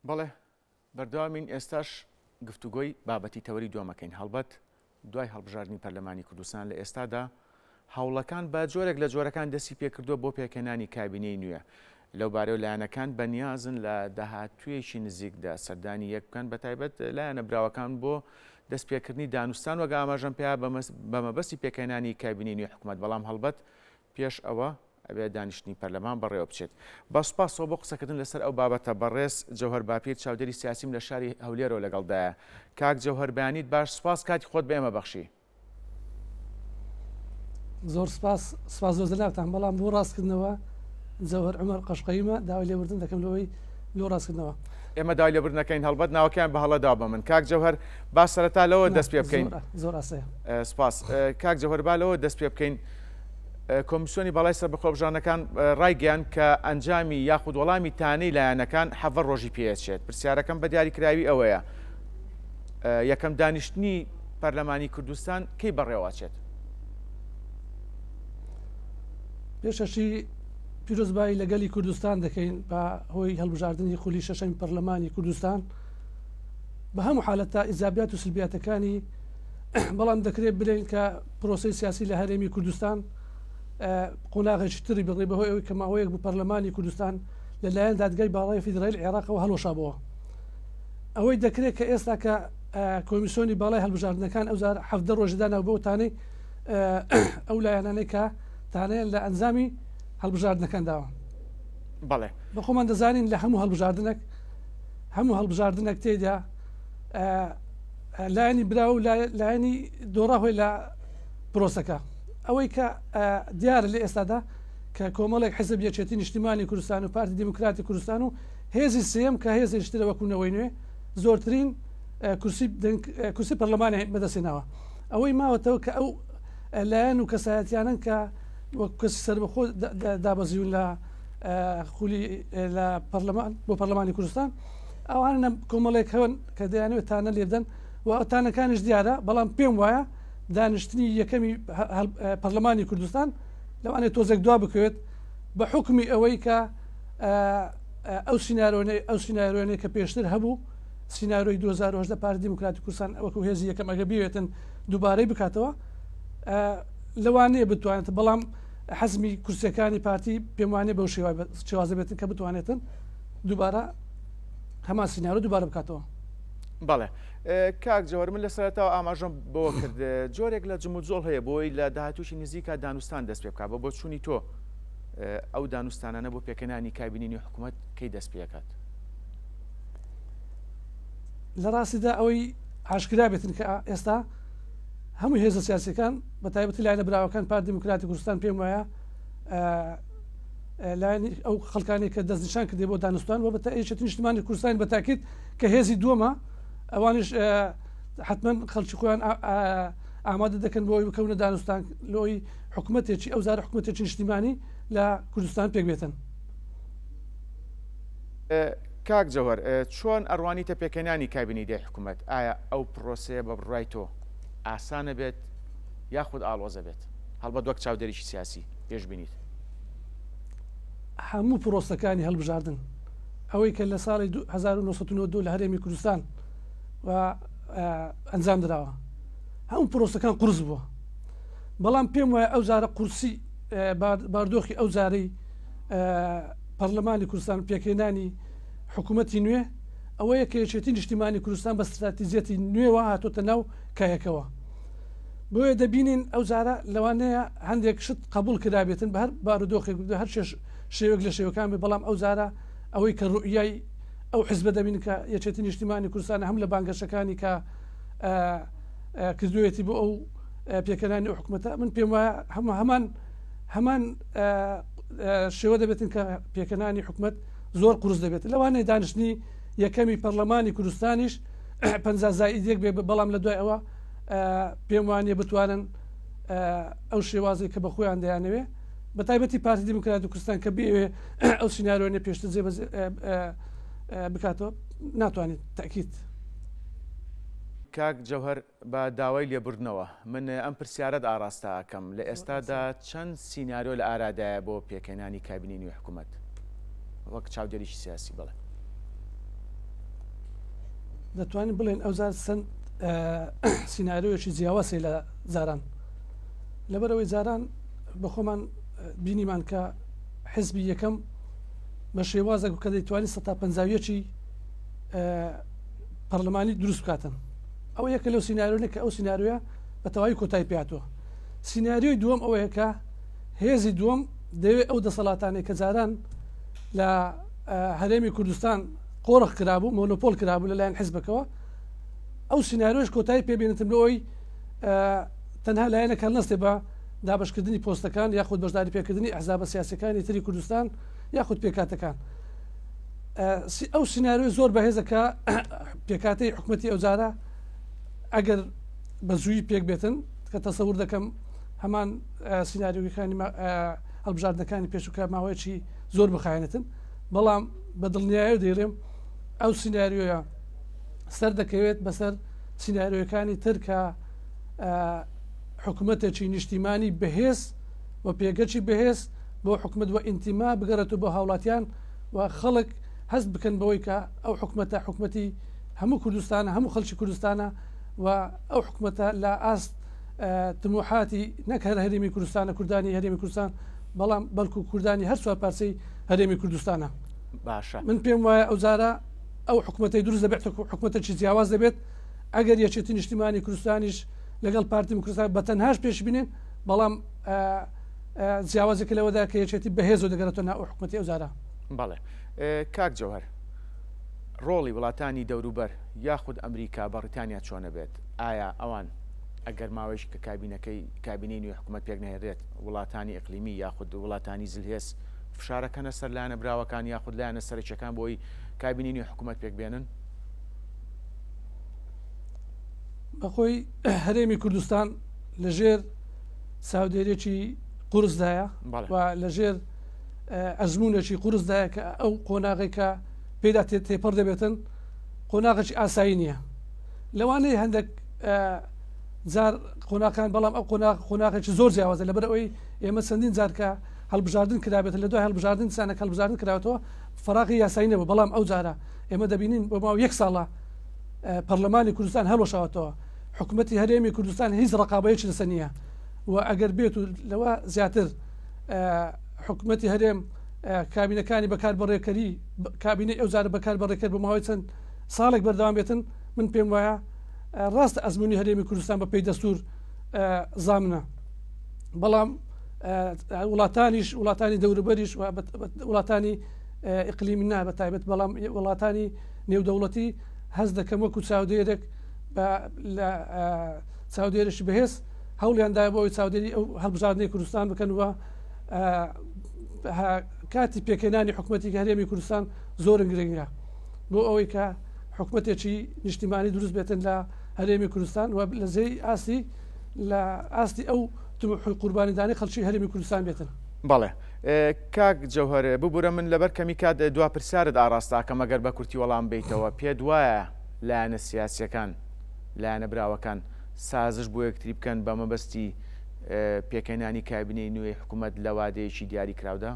بەڵێ بەردەوامین ئێستاش گفتوگۆی بابەتی تەوەری دووەمەکەین هەڵبەت دوای هەڵبژاردننی پەرلەمانی کوردستان لە ئێستادا هەوڵەکان بە جۆرێک لە جۆرەکان دەستی پێکردووە بۆ پێکهێنانی کابینەی نوێ لەو بارەوە لایەنەکان بەنیازن لە داهاتوویەکی نزیکدا سەردانی یەک بکەن بەتایبەت لایەنە براوەکان بۆ دەستپێکردنی دانوستان وەگە ئاماژەم پێیا بە مەبەستی پێکهێنانی کابینەی نوێ حکوومەت بەڵام هەڵبەت پێش ئەوە ئەبێ دانیشتنی پەرلەمان بەڕێوە بچێت. بە سوپاسەوە بۆ قسەکردن لەسەر ئەو بابەتە بەڕێز جەوهەر باپیر چاودێری سیاسیم لە شاری هەولێرەوە لەگەڵدایە. کاک جەوهەر بەیانیت باش سوپاس کاتی خۆت بە ئێمە بەخشی. زۆر سپاس زۆزەلاوتان بەڵام بۆ ڕاستکردنەوە جەوهەر عومەر قەشقەیمە داوای لێبوردن دەکەم لەوەی لۆ ڕاستکردنەوە. ئێمە داوای لێبوردنەکەین هەڵبەت ناوەکەیان بە هەڵەدا بە من. کاک جەوهەر با سەرەتا لەوە دەست پێ بکەین. زۆر ئاسەیە. سپاس. کاک جەوهەر با لەوە دەست پێ بکەین. کۆمیسیۆنی بەڵای سەربەخۆبژانەکان ڕایگەیان کە ئەنجامی یاخود وەڵامی تانەی لایەنەکان 7 ڕۆژی پێچێت. پرسیارەکەم بە دیاریکراوی ئەوەیە یەکەم دانیشتنی پەرلەمانی کوردستان کەی بەڕێوەچێت؟ پێشەشی پیرۆزبایی لەگەلی کوردستان دەکەین بە هۆی هەڵبژاردننی خولی شەشەمی پەرلەمانی کوردستان بە هەموو حالەتە ئیزابیات و سلبیاتەکانی بەڵام دەکرێت بڵێن کە پرۆسی سیاسی لە هەرێمی کوردستان قۆناغێکی تری بڕێ بەهۆی ئەوەی کە ماوەیەک بوو پەرلەمانی کوردستان لەلایەن دادگای باڵای فیدرالی عێراقەوە هەڵۆشابەوە. ئەوەی دەکرێت کە ئێستا کە کۆمیسیۆنی باڵای هەڵبژاردنەکان ئەوزار 7 ڕۆژدانەوە بۆ تانەی ئەو لایەنانەی کە تانەیە لە ئەنجامی هەڵبژاردنەکان داوە. بەڵێ بە خۆمان دەزانین لە هەموو هەڵبژاردنێک تێدا لایەنی براو و لایەنی دۆڕاهۆی لە پرۆسەکە. ئەوەی کە دیارە لە ئێستادا کە کۆمەڵێک حزب یەکێتی نیشتیمانی کوردستان و پارتی دیموکراتی کوردستان و هێزی سێم کە هێزی شترە وەکوونەوەی نوێ زۆرترین کورسی پەرلەمانی بەدەستێناوە. ئەوەی ماوەتەوە کە ئەو لایەن و کەسایەتیانن کە وەک کەسی سەربەخۆ دابەزیون لە خولی لە پەرلەمان بۆ پەرلەمانی کوردستان ئەوانە کۆمەڵێک هەون کە دەیانوێت تانە لێدەن و تانەکانیش دیارە بەڵام پێم وایە دانیشتنی یەکەمی پەرلەمانی کوردستان لەوانێت تۆزێک دوا بکەوێت بە حکمی ئەوەی کە ئەو سینارۆنەی کە پێشتر هەبوو سینارۆی 2010 پارتی دیموکراتی کوردستان وەکو هێزی یەکەم ئەگە بێتن دووبارەی بکاتەوە لەوانەیە بتوانێت بەڵام حەزمی کورسەکانی پارتی پێم وانێ بەو شێوازە بێتن کە بتوانێتن دووبارە هەمان سینارۆ دووبارە بکاتەوە. بەڵێ کاک جەوهەر من لە سەرەتاوە ئاماژەم بۆ کرد جۆرێک لە جم و جۆڵ هەیە بۆی لە داهاتووشی نزیکە دانوستان دەست پێ بکات بە بۆ چوونی تۆ ئەو دانوستانانە بۆ پێکەنانی کابینی نوێ حکوومەت کەی دەست پێکات؟ لە ڕاستیدا ئەوەی ئاشکرا بێتن کە ئێستا هەموو هێزە سیاسەکان بە تایبەتی لایەنە براوەکان پارتی دیموکراتی کوردستان پێم وایە لایەنی ئەو خەڵکانی کە دەستنیشان کردێ بۆ دانوستان و بە یەکێتی نیشتیمانی کوردستان بە تاکید کە هێزی دووەمە ئەوانش حتمما خەڵکی خۆیان ئامادە دەکەن بۆی بکەونە دانوستان لەوەی حکوومەتێکی ئەو زارە حکوومەتێکی نیشتیمانی لە کوردستان پێک بێتن. کاک جەوهەر چۆن ئەڕوانیتە پێکەنانی کابینی دای حکوومەت؟ ئایا ئەو پرۆسەیە بە بڕای تۆ ئاسانە بێت یاخود ئاڵۆزە بێت؟ هەڵبەت وەک چاودێریی سیاسی پێش بینیت. هەموو پرۆسەکانی هەڵبژاردن ئەوەی کە لە ساڵی 1992 لە هەرێمی کوردستان و ئەنجام درراوە هەموو پرۆسەکان قورس بووە بەڵام پێم وایە ئەو زارە قورسی باردۆخی ئەو زارەی پەرلەمانی کوردستان پێکهێنانی حکوومەتی نوێ ئەوەیە کە یەکێتی نیشتیمانی کوردستان بە استراتیزیەتی نوێوە هاتۆتە ناو کایەکەوە بۆیە دەبینین ئەو زارە لەوانەیە هەندێک شت قبول کرابێتن بە هەر بارودۆخێک هەر شێوەک لە شێوەکان بێ بەڵام ئەو زارە ئەوەی کە ڕوئیای ئەو حزبە دەبین کە یەکێتی نیشتیمانی کوردستان هەم لە بانگەشەکانی کە کردوێتی بۆ ئەو پێکەنانی ئەو حکوومەتە من پێم وایە هەمان شێوە دەبێتن کە پێکەنانی حکوومەت زۆر قورس دەبێت لەوانەیە دانیشتنی یەکەمی پەرلەمانی کوردستانیش 50 زائیدێک بێ بەڵام لە دوای ئەوە پێم وانێ بتوانن ئەو شێوازی کە بە خۆیان دەیانەوێ بە تایبەتی پارتی دیموکراتی کوردستان کە بێوێ ئەو سینارۆنێ پێشتر جێ بکاتەوە ناتوانێت تاکید. کاک جەوهەر بە داوای لێبوردنەوە من ئەم پرسیارەت ئاڕاستە ئەکەم لە ئێستادا چەند سیناریۆ لە ئارادایە بۆ پێکهێنانی کابینی نوێ حکوومەت وەک چاودێریی سیاسی؟ بڵێ دەتوانین بڵێن ئەوزار سند سینناریۆیەکی جیاوازی لە زاران لەبەرەوەی زاران بە خۆمان بینیمان کە حزبی یەکەم بە شێوازێک کە دەیتوانانی 150یەکی پەرلەمانی دروست بکاتن ئەو یەکە لەو سینناریۆنێک کە ئەو سینناریۆە بە تەواوی کۆتایی پێاتوە سینناریۆی دووەم ئەوەیە کە هێزی دووەم دەوێت ئەو دەسەڵاتانێک کە جاران لە هەرێمی کوردستان قۆڕق کرابوو مۆنۆپۆل کرابوو لەلایەن حزبەکەوە ئەو سینناریۆش کۆتایی پێبێنێتن لەوەی تەنها لایەنەکە نەستێ بە دابشکردنی پۆستەکان یاخود بەشداری پێکردنی ئەحزابە سیاسەکانی تری کوردستان یاخود پێکاتەکان ئەو سینناریۆی زۆر بەهێزەکە پێکاتی حکوومەتی ئەوجارە ئەگەر بە زووی پێک بێتن کە تەسەور دەکەم هەمان سینناریۆیەکانی هەڵبژاردنەکانی پێشوکە ماوەیەکی زۆر بخایەنێتن بەڵام بە دڵنیایە دەیڵێم ئەو سینناریۆیە سەر دەکەوێت بەسەر سینناریۆیەکانی تر کە حکوومەتێکی نیشتیمانی بەهێز و پێگەچی بەهێز بۆ حکوومەت و ئینتیما بگەڕێتەوە بۆ هاوڵاتیان و خەڵک هەست بکەن بەوەی کە ئەو حکوومەتە حکوومەتی هەموو کوردستانە هەموو خەڵکی کوردستانە و ئەو حکوومەتە لە ئاست تموحاتی نەک هەر هەرێمی کوردستانە کوردانی هەرێمی کوردستان بەڵام بەڵکو کوردانی هەر سوار پارچەی هەرێمی کوردستانە باشە من پێم وایە ئەوجارە ئەو حکوومەتی دروست دەبێت حکوومەتێکی جیاواز دەبێت ئەگەر یەکێتی نیشتیمانی کوردستانیش لەگەڵ پارتی کوردستان بە تەنهاش پێش بینێن بەڵام جیاوازێکە لەوەدا کە یەکێتی بەهێز و دەگەڕێتەوە ناو حکوومەتی ئەوجارە بەڵێ کاک جەوهەر ڕۆڵی وڵاتانی دەوروبەر یاخود ئەمریکا بەڕیتانیا چۆنە بێت ئایا ئەوان ئەگەر ماوەیەش کە کابینەی نوێ حکوومەت پێک نەهێنرێت وڵاتانی ئیقلیمی یاخود وڵاتانی زلهێز فشارەکەنە سەر لایەنە براوەکان یاخود لایەنە سەرچەکان بۆی کابینی نوێ حکوومەت پێک بێنن بەخۆی هەرێمی کوردستان لەژێر چاودێرێکی قورسدایە و لەژێر ئەزمونێکی قورسدایە کە ئەو قۆناغێکە پێدا تێپەر دەبێتن قۆناغێکی ئاسایی نییە لەوانەیە هەندێک جار قۆناغەکان بەڵام ئەو قۆناغێکی زۆر جیاوازە لەبەر ئەوەی ئێمە چەندین جارکە هەڵبژاردن کرابێت لە دوای هەڵبژاردن سانە هەڵبژاردن کراوەتەوە فراغی یاسایی نەبوو بەڵام ئەو جارە ئێمە دەبینین بۆ ماوە یەک ساڵە پەرلەمانی کوردستان هەڵوەشاوەتەوە حکوومەتی هەرێمی کوردستان هیچ ڕقابەیەکی لەسەر نییە و ئەگەر بێت و لەوە زیاتر حکوومەتی هەرێم کابینەکانی بەکار بەڕێکەری کابینەی ئەوجارە بەکار بەڕێکرد بە ماوەی چەند ساڵێک بەردەوام بێتن من پێم وایە ڕاستە ئەزمموی هەرێمی کوردستان بە پێی دەستور زامنە بەڵام وڵاتانی دەوروبەریش وڵاتانی ئیقلیمی نا بە تایبەت بەڵام وڵاتانی نێودەوڵەتی هەز دەکەم وەکو چاودێرێک لە چاودێرشی بەهێز هەوڵیاندا بۆی چاودێری ئەو هەڵبژاردنەی کوردستان بکەنەوە کاتی پێکەێنانی حکوومەتی هەرێمی کوردستان زۆر گرنگە بۆ ئەوەی کە حکوومەتێکی نیشتیمانی دروست بێتن لە هەرێمی کوردستان و لە زەی ئاستی لە ئاستی ئەو قوربانیدانی خەڵکی هەرێمی کوردستان بێتن بەڵێ کاک جەوهەر ببوورە من لەبەر کەمی کات دوا پرسیارت ئاڕاستاکەم ئەگەر بە کورتی وەڵام بیتەوە پێت وایە لایەنە سیاسیەکان لایەنە براوەکان سازش بۆ یەکتری بکەن بە مەبەستی پێکەێنانی کابینەی نوێی حکوومەت لە وادەیەکی دیاری کراودا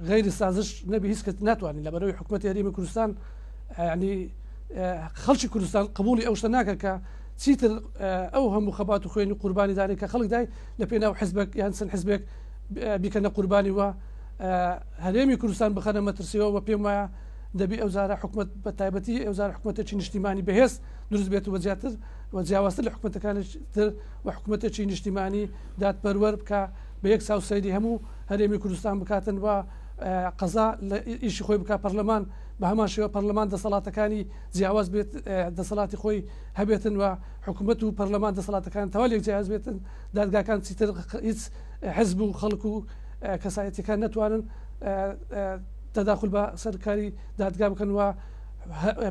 غیری سازش نەبی هیچ کەس ناتوانین لەبەرەوەی حکوومەتی هەرێمی کوردستان ینی خەڵکی کوردستان قبولی ئەو شتە ناکە کە چیتر ئەو هەموو خەبات و خوێنی قوربانی دانی کە خەڵک دای لە پێناو حزبێک یان سن حزبێک بیکەنە قوربانی وە هەرێمی کوردستان بخەنە مەترسیەوە و پێم وایە دەبی ئەوزارە حکوومەت بە تایبەتی ئەوزارە حکوومەتێکی نیشتیمانی بەهێز دروست بێت و زیاتر و جیاوازتر لە حکوومەتەکانی تر و حکوومەتێکی نیشتیمانی دادپەروەر بکە بە یەک ساوسەیری هەموو هەرێمی کوردستان بکاتن و قەزا لە ئیشی خۆی بکە پەرلەمان بە هەمان شێوە پەرلەمان دەسەڵاتەکانی جیاواز بێت دەسەڵاتی خۆی هەبێتن و حکوومەت و پەرلەمان دەسەڵاتەکان تەواوێک جیاواز بێتن دادگاکان چیتر هیچ حزب و خەڵک و کەسایەتەکان نەتوانن تەداخل بە سەرکاری دادگا بکەن و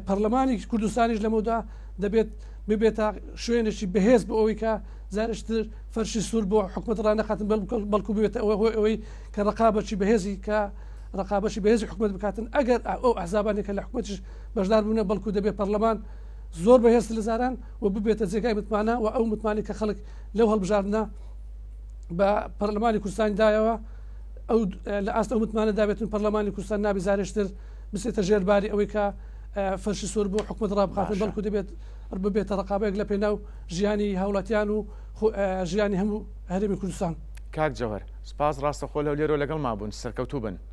پەرلەمانی کوردستانیش لەمەدا دەبێت ببێتە شوێنێکی بەهێز بە ئەوەی کە زارشتر فەرشی سوور بۆ حکوومەت ڕانەخاتن بەڵکو بێتە ئەوەی کە ڕقابەتی بەهێزی کە ڕقابەتی بەهێزی حکوومەت بکاتن ئەگەر ئەو ئەحزابانێکە لە حکوومەتیش بەشدار بوونە بەڵکو دەبێت پەرلەمان زۆر بەهێز لە زاران و ببێتە جێگای متمانە و ئەو متمانی کە خەڵک لەو هەڵبژاردنە بە پەرلەمانی کوردستانی دایەوە ئەو لە ئاست ئەو متمانە دابێتن پەرلەمانی کوردستان نابی زارشتر بچێتە ژێرباری ئەوەی کە فەرشی سۆر بۆ حکومت ڕابخاتن بەڵکو دەبێت ببێتە ڕقابەیەک لە پێناو ژیانی هاوڵاتیان و ژیانی هەموو هەرێمی کوردستان. کاک جەوهەر سپاس ڕاستەخۆ لەو لێرە لەگەڵ مابوون سەرکەوتوو بن.